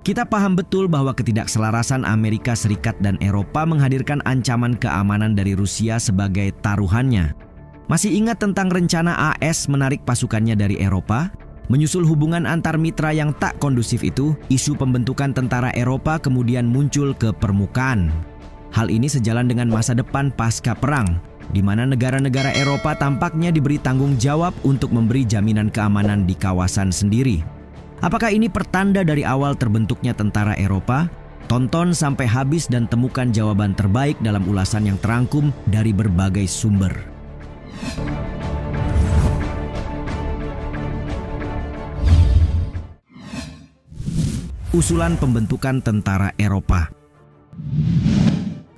Kita paham betul bahwa ketidakselarasan Amerika Serikat dan Eropa menghadirkan ancaman keamanan dari Rusia sebagai taruhannya. Masih ingat tentang rencana AS menarik pasukannya dari Eropa? Menyusul hubungan antar mitra yang tak kondusif itu, isu pembentukan tentara Eropa kemudian muncul ke permukaan. Hal ini sejalan dengan masa depan pasca perang, di mana negara-negara Eropa tampaknya diberi tanggung jawab untuk memberi jaminan keamanan di kawasan sendiri. Apakah ini pertanda dari awal terbentuknya tentara Eropa? Tonton sampai habis dan temukan jawaban terbaik dalam ulasan yang terangkum dari berbagai sumber. Usulan pembentukan tentara Eropa.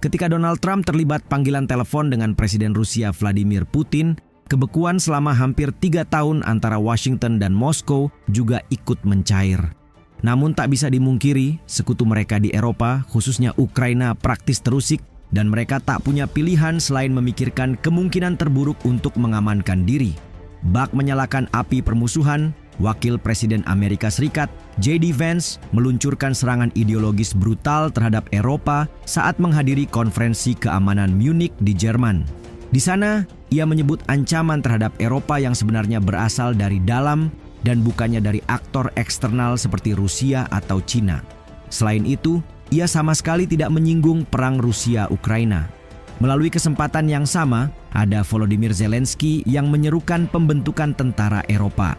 Ketika Donald Trump terlibat panggilan telepon dengan Presiden Rusia Vladimir Putin, kebekuan selama hampir 3 tahun antara Washington dan Moskow juga ikut mencair. Namun tak bisa dimungkiri, sekutu mereka di Eropa, khususnya Ukraina, praktis terusik dan mereka tak punya pilihan selain memikirkan kemungkinan terburuk untuk mengamankan diri. Bak menyalakan api permusuhan, Wakil Presiden Amerika Serikat, J.D. Vance, meluncurkan serangan ideologis brutal terhadap Eropa saat menghadiri konferensi keamanan Munich di Jerman. Di sana, ia menyebut ancaman terhadap Eropa yang sebenarnya berasal dari dalam dan bukannya dari aktor eksternal seperti Rusia atau Cina. Selain itu, ia sama sekali tidak menyinggung perang Rusia-Ukraina. Melalui kesempatan yang sama, ada Volodymyr Zelensky yang menyerukan pembentukan tentara Eropa.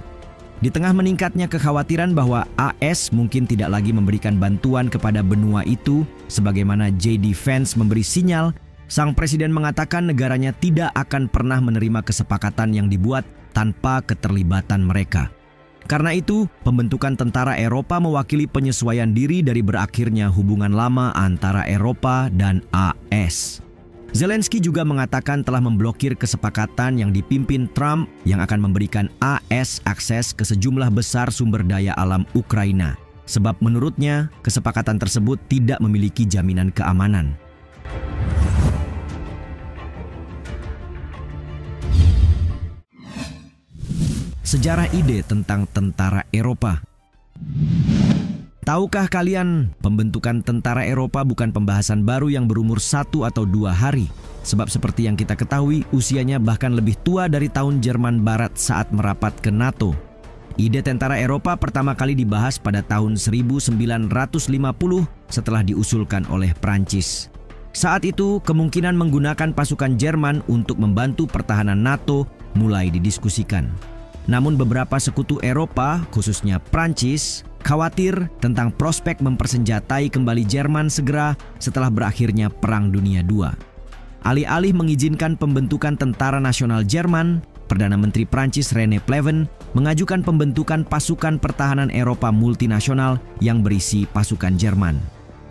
Di tengah meningkatnya kekhawatiran bahwa AS mungkin tidak lagi memberikan bantuan kepada benua itu, sebagaimana J.D. Vance memberi sinyal, sang presiden mengatakan negaranya tidak akan pernah menerima kesepakatan yang dibuat tanpa keterlibatan mereka. Karena itu, pembentukan tentara Eropa mewakili penyesuaian diri dari berakhirnya hubungan lama antara Eropa dan AS. Zelensky juga mengatakan telah memblokir kesepakatan yang dipimpin Trump yang akan memberikan AS akses ke sejumlah besar sumber daya alam Ukraina. Sebab menurutnya, kesepakatan tersebut tidak memiliki jaminan keamanan. Sejarah ide tentang tentara Eropa. Tahukah kalian, pembentukan tentara Eropa bukan pembahasan baru yang berumur 1 atau 2 hari. Sebab seperti yang kita ketahui, usianya bahkan lebih tua dari tahun Jerman Barat saat merapat ke NATO. Ide tentara Eropa pertama kali dibahas pada tahun 1950 setelah diusulkan oleh Prancis. Saat itu, kemungkinan menggunakan pasukan Jerman untuk membantu pertahanan NATO mulai didiskusikan. Namun beberapa sekutu Eropa, khususnya Prancis, khawatir tentang prospek mempersenjatai kembali Jerman segera setelah berakhirnya Perang Dunia II. Alih-alih mengizinkan pembentukan Tentara Nasional Jerman, Perdana Menteri Prancis René Pleven mengajukan pembentukan pasukan pertahanan Eropa multinasional yang berisi pasukan Jerman.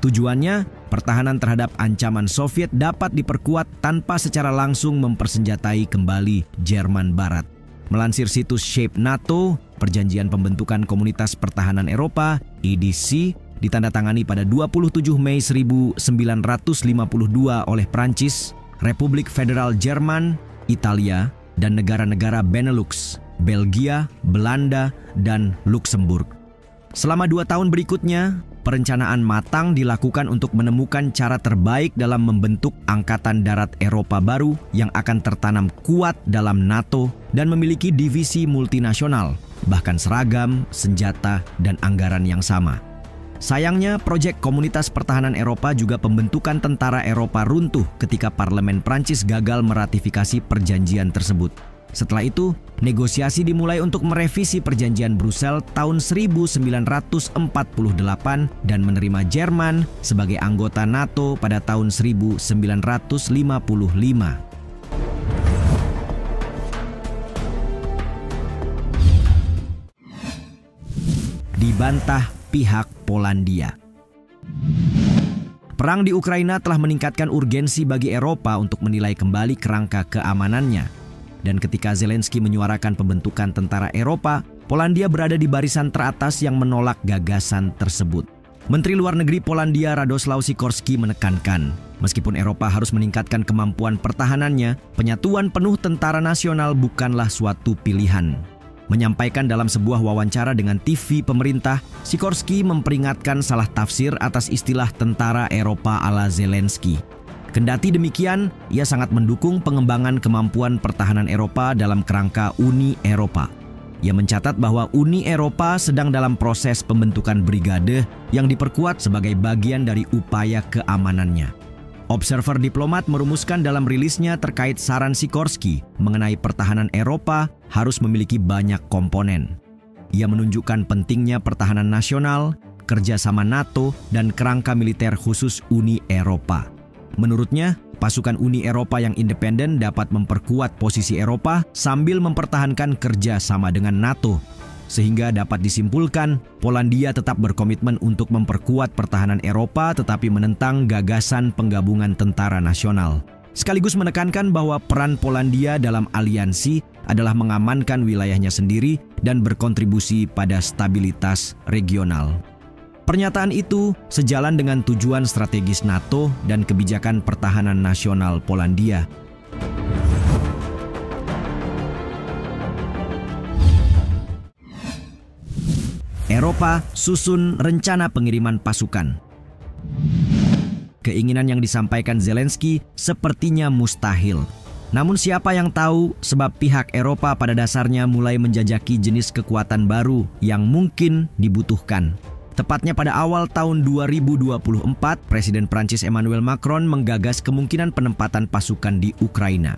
Tujuannya, pertahanan terhadap ancaman Soviet dapat diperkuat tanpa secara langsung mempersenjatai kembali Jerman Barat. Melansir situs Shape NATO, perjanjian pembentukan Komunitas Pertahanan Eropa, EDC, ditandatangani pada 27 Mei 1952 oleh Prancis, Republik Federal Jerman, Italia, dan negara-negara Benelux, Belgia, Belanda, dan Luxembourg. Selama 2 tahun berikutnya, perencanaan matang dilakukan untuk menemukan cara terbaik dalam membentuk Angkatan Darat Eropa baru yang akan tertanam kuat dalam NATO dan memiliki divisi multinasional, bahkan seragam, senjata, dan anggaran yang sama. Sayangnya, proyek Komunitas Pertahanan Eropa juga pembentukan tentara Eropa runtuh ketika Parlemen Prancis gagal meratifikasi perjanjian tersebut. Setelah itu, negosiasi dimulai untuk merevisi perjanjian Brussels tahun 1948 dan menerima Jerman sebagai anggota NATO pada tahun 1955. Dibantah pihak Polandia. Perang di Ukraina telah meningkatkan urgensi bagi Eropa untuk menilai kembali kerangka keamanannya. Dan ketika Zelensky menyuarakan pembentukan tentara Eropa, Polandia berada di barisan teratas yang menolak gagasan tersebut. Menteri Luar Negeri Polandia Radosław Sikorski menekankan, meskipun Eropa harus meningkatkan kemampuan pertahanannya, penyatuan penuh tentara nasional bukanlah suatu pilihan. Menyampaikan dalam sebuah wawancara dengan TV pemerintah, Sikorski memperingatkan salah tafsir atas istilah tentara Eropa ala Zelensky. Kendati demikian, ia sangat mendukung pengembangan kemampuan pertahanan Eropa dalam kerangka Uni Eropa. Ia mencatat bahwa Uni Eropa sedang dalam proses pembentukan brigade yang diperkuat sebagai bagian dari upaya keamanannya. Observer Diplomat merumuskan dalam rilisnya terkait saran Sikorski mengenai pertahanan Eropa harus memiliki banyak komponen. Ia menunjukkan pentingnya pertahanan nasional, kerjasama NATO, dan kerangka militer khusus Uni Eropa. Menurutnya, pasukan Uni Eropa yang independen dapat memperkuat posisi Eropa sambil mempertahankan kerjasama dengan NATO. Sehingga dapat disimpulkan, Polandia tetap berkomitmen untuk memperkuat pertahanan Eropa tetapi menentang gagasan penggabungan tentara nasional. Sekaligus menekankan bahwa peran Polandia dalam aliansi adalah mengamankan wilayahnya sendiri dan berkontribusi pada stabilitas regional. Pernyataan itu sejalan dengan tujuan strategis NATO dan kebijakan pertahanan nasional Polandia. Eropa susun rencana pengiriman pasukan. Keinginan yang disampaikan Zelensky sepertinya mustahil. Namun siapa yang tahu, sebab pihak Eropa pada dasarnya mulai menjajaki jenis kekuatan baru yang mungkin dibutuhkan. Tepatnya pada awal tahun 2024, Presiden Prancis Emmanuel Macron menggagas kemungkinan penempatan pasukan di Ukraina.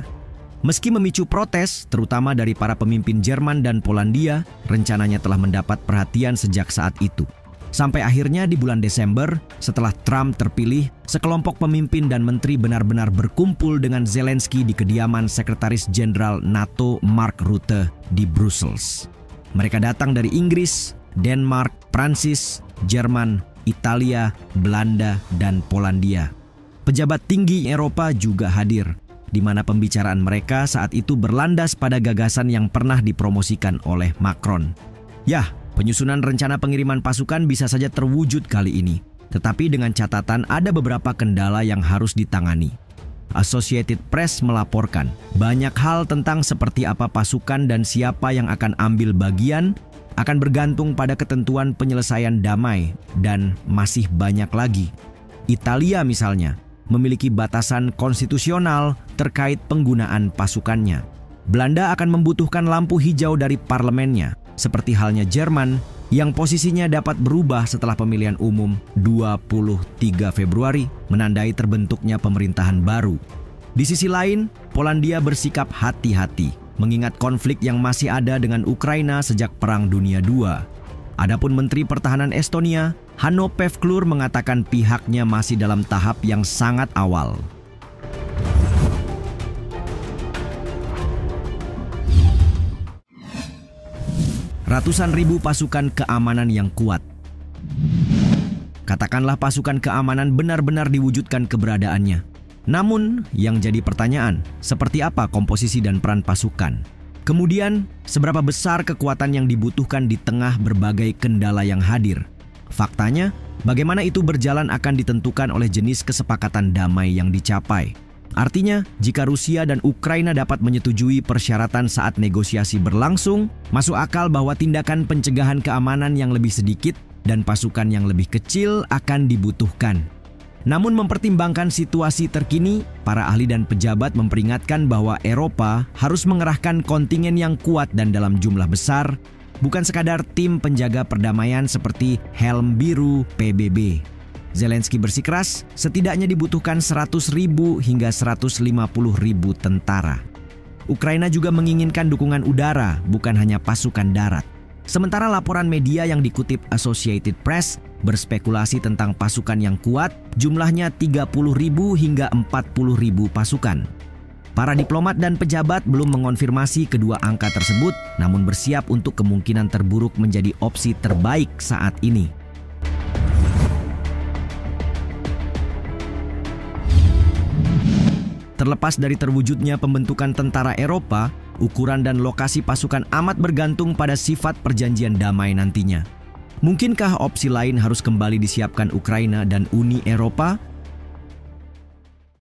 Meski memicu protes, terutama dari para pemimpin Jerman dan Polandia, rencananya telah mendapat perhatian sejak saat itu. Sampai akhirnya di bulan Desember, setelah Trump terpilih, sekelompok pemimpin dan menteri benar-benar berkumpul dengan Zelensky di kediaman Sekretaris Jenderal NATO Mark Rutte di Brussels. Mereka datang dari Inggris, Denmark, Prancis, Jerman, Italia, Belanda, dan Polandia. Pejabat tinggi Eropa juga hadir, di mana pembicaraan mereka saat itu berlandas pada gagasan yang pernah dipromosikan oleh Macron. Yah, penyusunan rencana pengiriman pasukan bisa saja terwujud kali ini, tetapi dengan catatan ada beberapa kendala yang harus ditangani. Associated Press melaporkan banyak hal tentang seperti apa pasukan dan siapa yang akan ambil bagian akan bergantung pada ketentuan penyelesaian damai dan masih banyak lagi. Italia misalnya memiliki batasan konstitusional terkait penggunaan pasukannya. Belanda akan membutuhkan lampu hijau dari parlemennya, seperti halnya Jerman yang posisinya dapat berubah setelah pemilihan umum 23 Februari menandai terbentuknya pemerintahan baru. Di sisi lain, Polandia bersikap hati-hati mengingat konflik yang masih ada dengan Ukraina sejak Perang Dunia II. Adapun Menteri Pertahanan Estonia, Hanno Pevkur, mengatakan pihaknya masih dalam tahap yang sangat awal. Ratusan ribu pasukan keamanan yang kuat. Katakanlah pasukan keamanan benar-benar diwujudkan keberadaannya. Namun, yang jadi pertanyaan, seperti apa komposisi dan peran pasukan? Kemudian, seberapa besar kekuatan yang dibutuhkan di tengah berbagai kendala yang hadir? Faktanya, bagaimana itu berjalan akan ditentukan oleh jenis kesepakatan damai yang dicapai. Artinya, jika Rusia dan Ukraina dapat menyetujui persyaratan saat negosiasi berlangsung, masuk akal bahwa tindakan pencegahan keamanan yang lebih sedikit dan pasukan yang lebih kecil akan dibutuhkan. Namun mempertimbangkan situasi terkini, para ahli dan pejabat memperingatkan bahwa Eropa harus mengerahkan kontingen yang kuat dan dalam jumlah besar, bukan sekadar tim penjaga perdamaian seperti Helm Biru PBB. Zelensky bersikeras, setidaknya dibutuhkan 100.000 hingga 150.000 tentara. Ukraina juga menginginkan dukungan udara, bukan hanya pasukan darat. Sementara laporan media yang dikutip Associated Press berspekulasi tentang pasukan yang kuat, jumlahnya 30.000 hingga 40.000 pasukan. Para diplomat dan pejabat belum mengonfirmasi kedua angka tersebut, namun bersiap untuk kemungkinan terburuk menjadi opsi terbaik saat ini. Terlepas dari terwujudnya pembentukan tentara Eropa, ukuran dan lokasi pasukan amat bergantung pada sifat perjanjian damai nantinya. Mungkinkah opsi lain harus kembali disiapkan Ukraina dan Uni Eropa